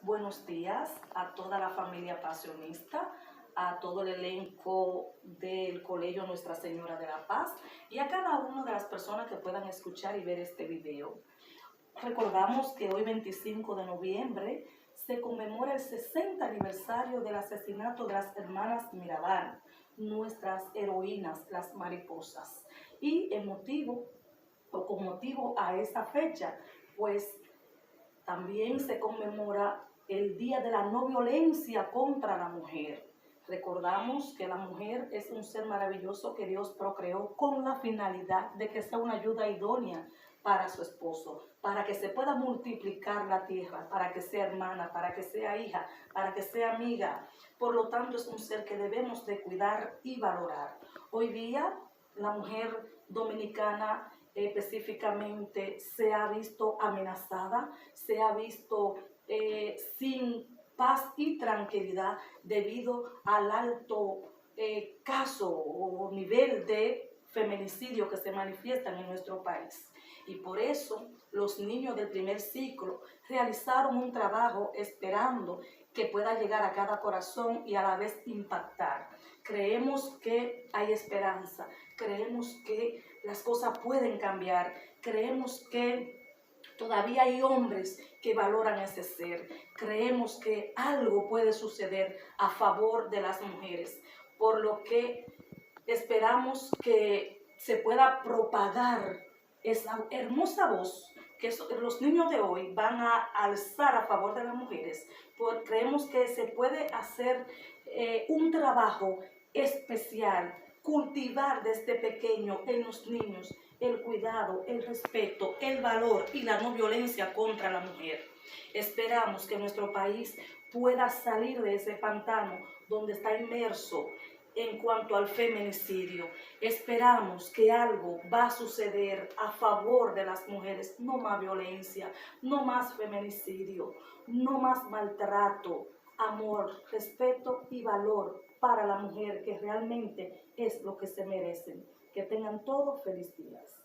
Buenos días a toda la familia pasionista, a todo el elenco del Colegio Nuestra Señora de la Paz y a cada una de las personas que puedan escuchar y ver este video. Recordamos que hoy 25 de noviembre se conmemora el 60 aniversario del asesinato de las hermanas Mirabal, nuestras heroínas, las mariposas. Y con motivo a esa fecha, pues también se conmemora el Día de la No Violencia contra la Mujer. Recordamos que la mujer es un ser maravilloso que Dios procreó con la finalidad de que sea una ayuda idónea para su esposo, para que se pueda multiplicar la tierra, para que sea hermana, para que sea hija, para que sea amiga. Por lo tanto, es un ser que debemos de cuidar y valorar. Hoy día, la mujer dominicana específicamente se ha visto amenazada, se ha visto sin paz y tranquilidad debido al alto caso o nivel de feminicidio que se manifiestan en nuestro país. Y por eso los niños del primer ciclo realizaron un trabajo esperando que pueda llegar a cada corazón y a la vez impactar. Creemos que hay esperanza, creemos que las cosas pueden cambiar, creemos que todavía hay hombres que valoran ese ser. Creemos que algo puede suceder a favor de las mujeres, por lo que esperamos que se pueda propagar esa hermosa voz que los niños de hoy van a alzar a favor de las mujeres. Creemos que se puede hacer un trabajo especial, cultivar desde pequeño en los niños el cuidado, el respeto, el valor y la no violencia contra la mujer. Esperamos que nuestro país pueda salir de ese pantano donde está inmerso en cuanto al feminicidio. Esperamos que algo va a suceder a favor de las mujeres. No más violencia, no más feminicidio, no más maltrato. Amor, respeto y valor para la mujer, que realmente es lo que se merecen. Que tengan todos feliz días.